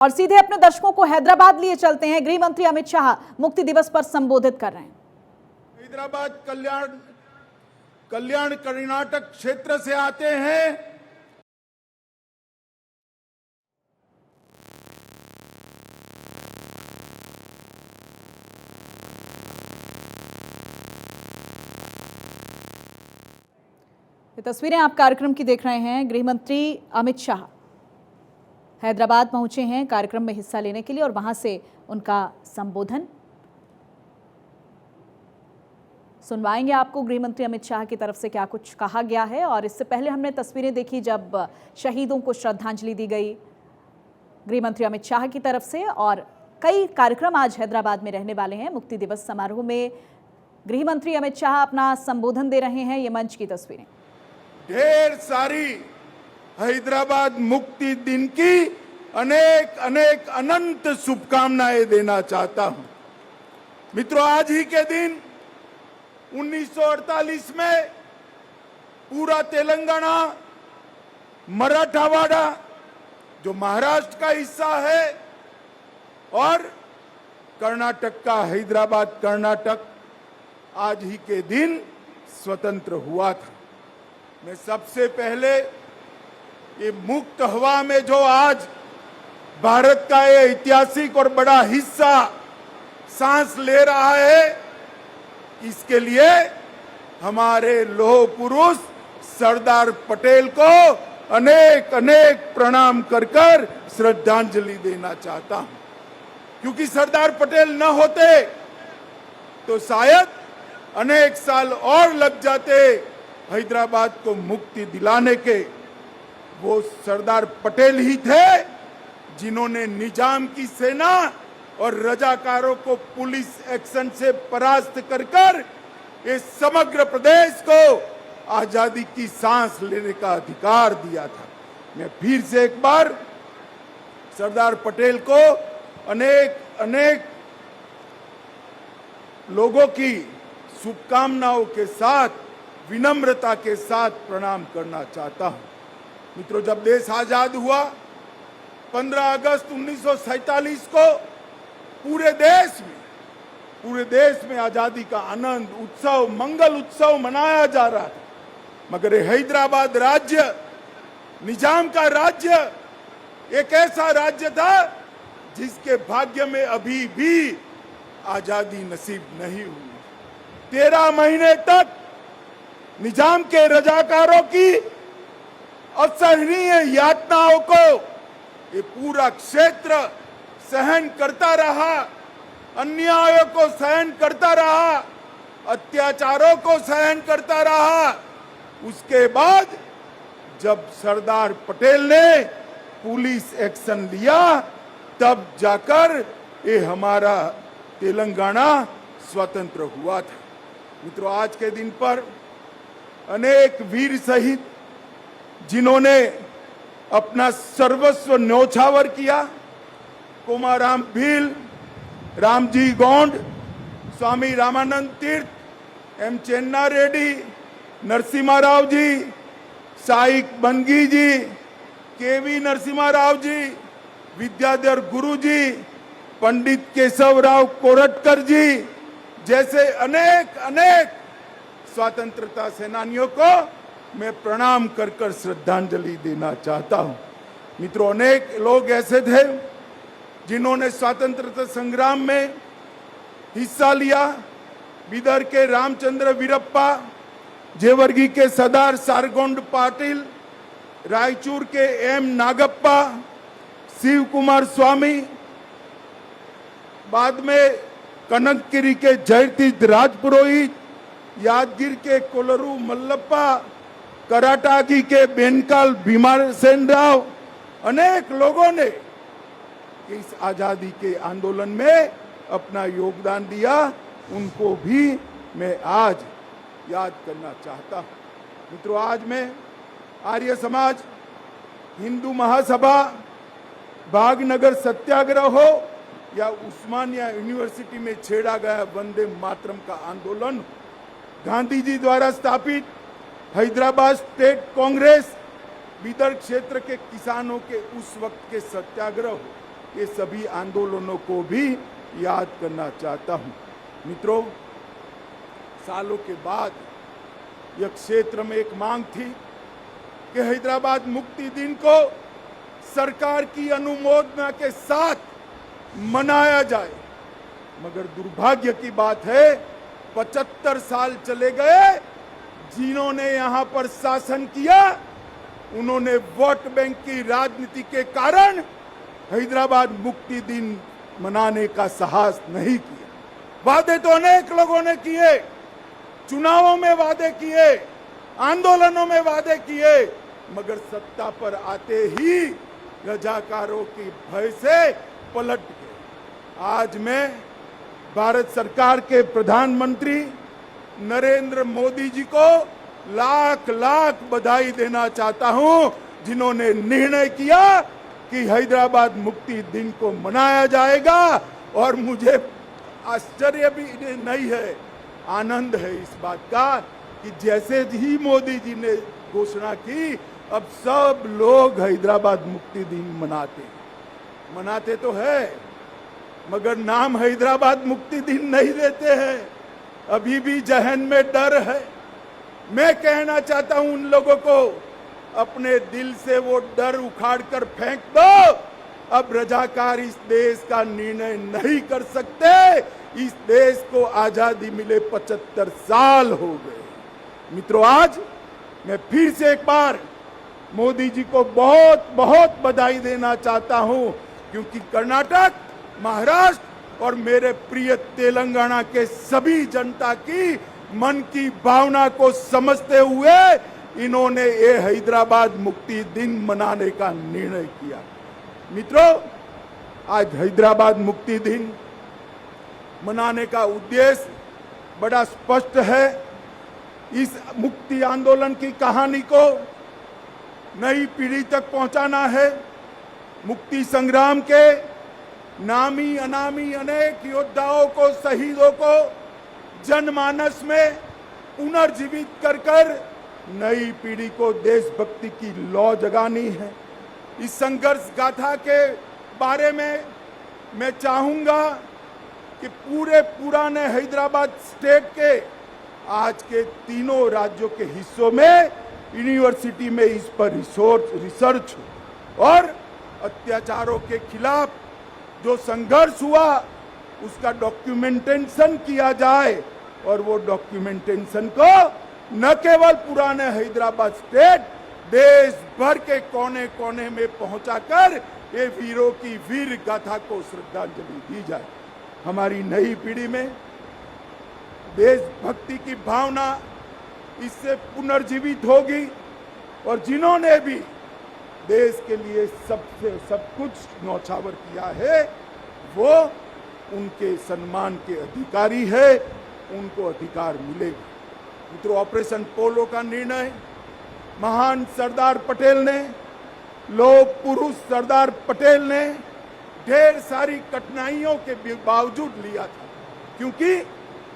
और सीधे अपने दर्शकों को हैदराबाद लिए चलते हैं। गृह मंत्री अमित शाह मुक्ति दिवस पर संबोधित कर रहे हैं। हैदराबाद कल्याण कर्नाटक क्षेत्र से आते हैं। ये तस्वीरें आप कार्यक्रम की देख रहे हैं। गृह मंत्री अमित शाह हैदराबाद पहुंचे हैं कार्यक्रम में हिस्सा लेने के लिए और वहां से उनका संबोधन सुनवाएंगे आपको। गृह मंत्री अमित शाह की तरफ से क्या कुछ कहा गया है। और इससे पहले हमने तस्वीरें देखी जब शहीदों को श्रद्धांजलि दी गई गृह मंत्री अमित शाह की तरफ से। और कई कार्यक्रम आज हैदराबाद में रहने वाले हैं। मुक्ति दिवस समारोह में गृह मंत्री अमित शाह अपना संबोधन दे रहे हैं। ये मंच की तस्वीरें। ढेर सारी हैदराबाद मुक्ति दिन की अनेक अनेक अनंत शुभकामनाएं देना चाहता हूं। मित्रों, आज ही के दिन 1948 में पूरा तेलंगाना, मराठावाड़ा जो महाराष्ट्र का हिस्सा है और कर्नाटक का हैदराबाद कर्नाटक आज ही के दिन स्वतंत्र हुआ था। मैं सबसे पहले ये मुक्त हवा में जो आज भारत का ये ऐतिहासिक और बड़ा हिस्सा सांस ले रहा है, इसके लिए हमारे लौह पुरुष सरदार पटेल को अनेक अनेक प्रणाम कर कर श्रद्धांजलि देना चाहता हूं। क्योंकि सरदार पटेल न होते तो शायद अनेक साल और लग जाते हैदराबाद को मुक्ति दिलाने के। वो सरदार पटेल ही थे जिन्होंने निजाम की सेना और रजाकारों को पुलिस एक्शन से परास्त कर कर इस समग्र प्रदेश को आजादी की सांस लेने का अधिकार दिया था। मैं फिर से एक बार सरदार पटेल को अनेक अनेक लोगों की शुभकामनाओं के साथ, विनम्रता के साथ प्रणाम करना चाहता हूं। मित्रों, जब देश आजाद हुआ 15 अगस्त 1947 को पूरे देश में आजादी का आनंद उत्सव, मंगल उत्सव मनाया जा रहा था। मगर हैदराबाद राज्य, निजाम का राज्य, एक ऐसा राज्य था जिसके भाग्य में अभी भी आजादी नसीब नहीं हुई। 13 महीने तक निजाम के रजाकारों की असहनीय यातनाओं को ये पूरा क्षेत्र सहन करता रहा, अन्यायों को सहन करता रहा, अत्याचारों को सहन करता रहा। उसके बाद जब सरदार पटेल ने पुलिस एक्शन लिया, तब जाकर ये हमारा तेलंगाना स्वतंत्र हुआ था। मित्रों, आज के दिन पर अनेक वीर शहीद जिन्होंने अपना सर्वस्व न्यौछावर किया, कोमाराम भील, रामजी गोंड, स्वामी रामानंद तीर्थ, एम चेन्ना रेड्डी, नरसिम्हा राव जी, साइक बंगी जी, केवी नरसिम्हा राव जी, विद्याधर गुरु जी, पंडित केशवराव कोरटकर जी जैसे अनेक अनेक स्वतंत्रता सेनानियों को मैं प्रणाम कर कर श्रद्धांजलि देना चाहता हूं। मित्रों, अनेक लोग ऐसे थे जिन्होंने स्वतंत्रता संग्राम में हिस्सा लिया। बीदर के रामचंद्र वीरप्पा, जेवर्गी के सरदार सारगोंड पाटिल, रायचूर के एम नागप्पा, शिव कुमार स्वामी, बाद में कनकगिरी के जयतीर्थ राजपुरोहित, यादगिर के कोलरू मल्लप्पा, कराटागी के बेनकाल भीमसेन राव, अनेक लोगों ने इस आजादी के आंदोलन में अपना योगदान दिया। उनको भी मैं आज याद करना चाहता हूं। मित्रों, आज मैं आर्य समाज, हिंदू महासभा, भागनगर सत्याग्रह हो या उस्मानिया यूनिवर्सिटी में छेड़ा गया वंदे मातरम का आंदोलन, गांधी जी द्वारा स्थापित हैदराबाद स्टेट कांग्रेस, बीदर क्षेत्र के किसानों के उस वक्त के सत्याग्रह हो, ये सभी आंदोलनों को भी याद करना चाहता हूं। मित्रों, सालों के बाद यह क्षेत्र में एक मांग थी कि हैदराबाद मुक्ति दिन को सरकार की अनुमोदना के साथ मनाया जाए, मगर दुर्भाग्य की बात है 75 साल चले गए। जिन्होंने यहां पर शासन किया उन्होंने वोट बैंक की राजनीति के कारण हैदराबाद मुक्ति दिन मनाने का साहस नहीं किया। वादे तो अनेक लोगों ने किए, चुनावों में वादे किए, आंदोलनों में वादे किए, मगर सत्ता पर आते ही रजाकारों की भय से पलट गए। आज मैं भारत सरकार के प्रधानमंत्री नरेंद्र मोदी जी को लाख लाख बधाई देना चाहता हूं, जिन्होंने निर्णय किया कि हैदराबाद मुक्ति दिन को मनाया जाएगा। और मुझे आश्चर्य भी नहीं है, आनंद है इस बात का कि जैसे ही मोदी जी ने घोषणा की अब सब लोग हैदराबाद मुक्ति दिन मनाते तो है, मगर नाम हैदराबाद मुक्ति दिन नहीं लेते हैं। अभी भी जहन में डर है। मैं कहना चाहता हूं उन लोगों को, अपने दिल से वो डर उखाड़ कर फेंक दो। अब रजाकार इस देश का निर्णय नहीं कर सकते। इस देश को आजादी मिले 75 साल हो गए। मित्रों, आज मैं फिर से एक बार मोदी जी को बहुत बहुत बधाई देना चाहता हूं, क्योंकि कर्नाटक, महाराष्ट्र और मेरे प्रिय तेलंगाना के सभी जनता की मन की भावना को समझते हुए इन्होंने ये हैदराबाद मुक्ति दिन मनाने का निर्णय किया। मित्रों, आज हैदराबाद मुक्ति दिन मनाने का उद्देश्य बड़ा स्पष्ट है। इस मुक्ति आंदोलन की कहानी को नई पीढ़ी तक पहुंचाना है। मुक्ति संग्राम के नामी अनामी अनेक योद्धाओं को, शहीदों को जनमानस में पुनर्जीवित कर नई पीढ़ी को देशभक्ति की लौ जगानी है। इस संघर्ष गाथा के बारे में मैं चाहूंगा कि पूरे पुराने हैदराबाद स्टेट के आज के तीनों राज्यों के हिस्सों में यूनिवर्सिटी में इस पर रिसर्च और अत्याचारों के खिलाफ जो संघर्ष हुआ उसका डॉक्यूमेंटेशन किया जाए, और वो डॉक्यूमेंटेशन को न केवल पुराने हैदराबाद स्टेट, देश भर के कोने कोने में पहुंचाकर ये वीरों की वीर गाथा को श्रद्धांजलि दी जाए। हमारी नई पीढ़ी में देशभक्ति की भावना इससे पुनर्जीवित होगी, और जिन्होंने भी देश के लिए सब कुछ न्यौछावर किया है वो उनके सम्मान के अधिकारी है, उनको अधिकार मिलेगा। मित्रों, ऑपरेशन पोलो का निर्णय महान सरदार पटेल ने, लोक पुरुष सरदार पटेल ने ढेर सारी कठिनाइयों के बावजूद लिया था, क्योंकि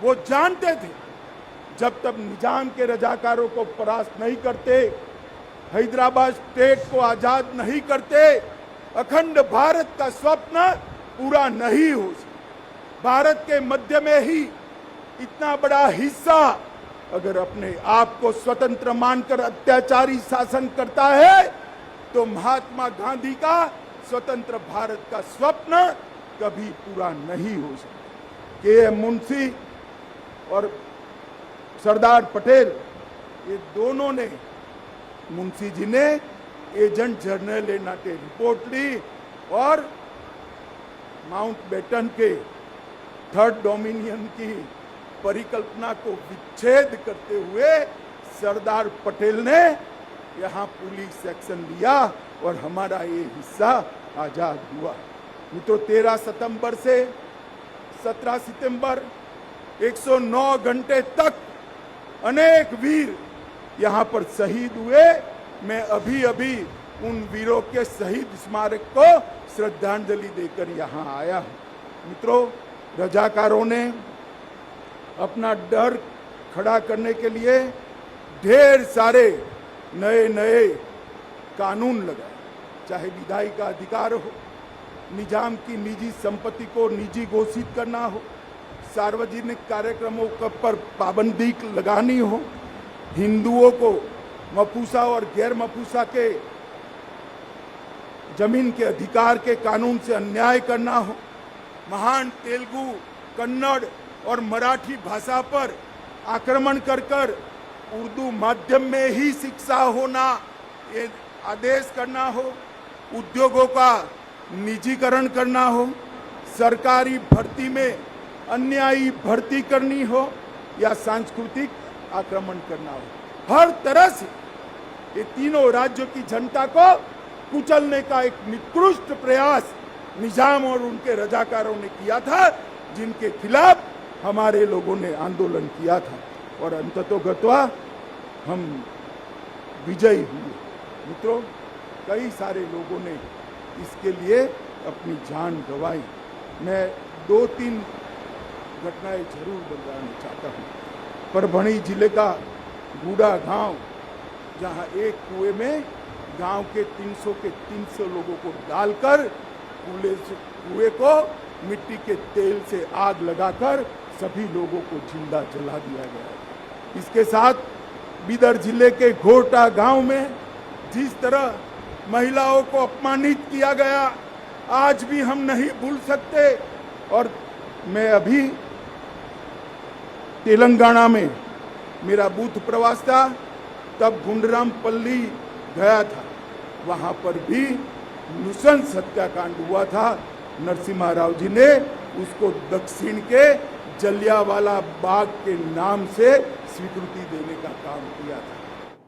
वो जानते थे जब तक निजाम के रजाकारों को परास्त नहीं करते, हैदराबाद स्टेट को आजाद नहीं करते, अखंड भारत का स्वप्न पूरा नहीं हो सकता। भारत के मध्य में ही इतना बड़ा हिस्सा अगर अपने आप को स्वतंत्र मानकर अत्याचारी शासन करता है तो महात्मा गांधी का स्वतंत्र भारत का स्वप्न कभी पूरा नहीं हो सकता। के मुंशी और सरदार पटेल, ये दोनों ने, मुंशी जी ने एजेंट जनरल ए नाटे रिपोर्ट ली और माउंटबेटन के थर्ड डोमिनियन की परिकल्पना को विच्छेद करते हुए सरदार पटेल ने यहाँ पुलिस एक्शन लिया और हमारा ये हिस्सा आजाद हुआ। मित्रों, 13 सितंबर से 17 सितंबर 109 घंटे तक अनेक वीर यहाँ पर शहीद हुए। मैं अभी अभी उन वीरों के शहीद स्मारक को श्रद्धांजलि देकर यहाँ आया हूँ। मित्रों, रजाकारों ने अपना डर खड़ा करने के लिए ढेर सारे नए नए कानून लगाए, चाहे विधायी का अधिकार हो, निजाम की निजी संपत्ति को निजी घोषित करना हो, सार्वजनिक कार्यक्रमों पर पाबंदी लगानी हो, हिंदुओं को मपूसा और गैर मपूसा के जमीन के अधिकार के कानून से अन्याय करना हो, महान तेलुगु, कन्नड़ और मराठी भाषा पर आक्रमण कर उर्दू माध्यम में ही शिक्षा होना ये आदेश करना हो, उद्योगों का निजीकरण करना हो, सरकारी भर्ती में अन्यायी भर्ती करनी हो या सांस्कृतिक आक्रमण करना हो, हर तरह से ये तीनों राज्यों की जनता को कुचलने का एक निकृष्ट प्रयास निजाम और उनके रजाकारों ने किया था, जिनके खिलाफ हमारे लोगों ने आंदोलन किया था और अंततोगत्वा हम विजयी हुए। मित्रों, कई सारे लोगों ने इसके लिए अपनी जान गंवाई। मैं 2-3 घटनाएं जरूर बताना चाहता हूँ। परभणी जिले का बूढ़ा गांव, जहां एक कुएं में गांव के 300 लोगों को डालकर कुएं को मिट्टी के तेल से आग लगाकर सभी लोगों को जिंदा जला दिया गया। इसके साथ बीदर जिले के घोटा गांव में जिस तरह महिलाओं को अपमानित किया गया, आज भी हम नहीं भूल सकते। और मैं अभी तेलंगाना में मेरा बूथ प्रवास था, तब गुंडरामपल्ली गया था, वहां पर भी नृशंस हत्याकांड हुआ था। नरसिम्हा राव जी ने उसको दक्षिण के जलियांवाला बाग के नाम से स्वीकृति देने का काम किया था।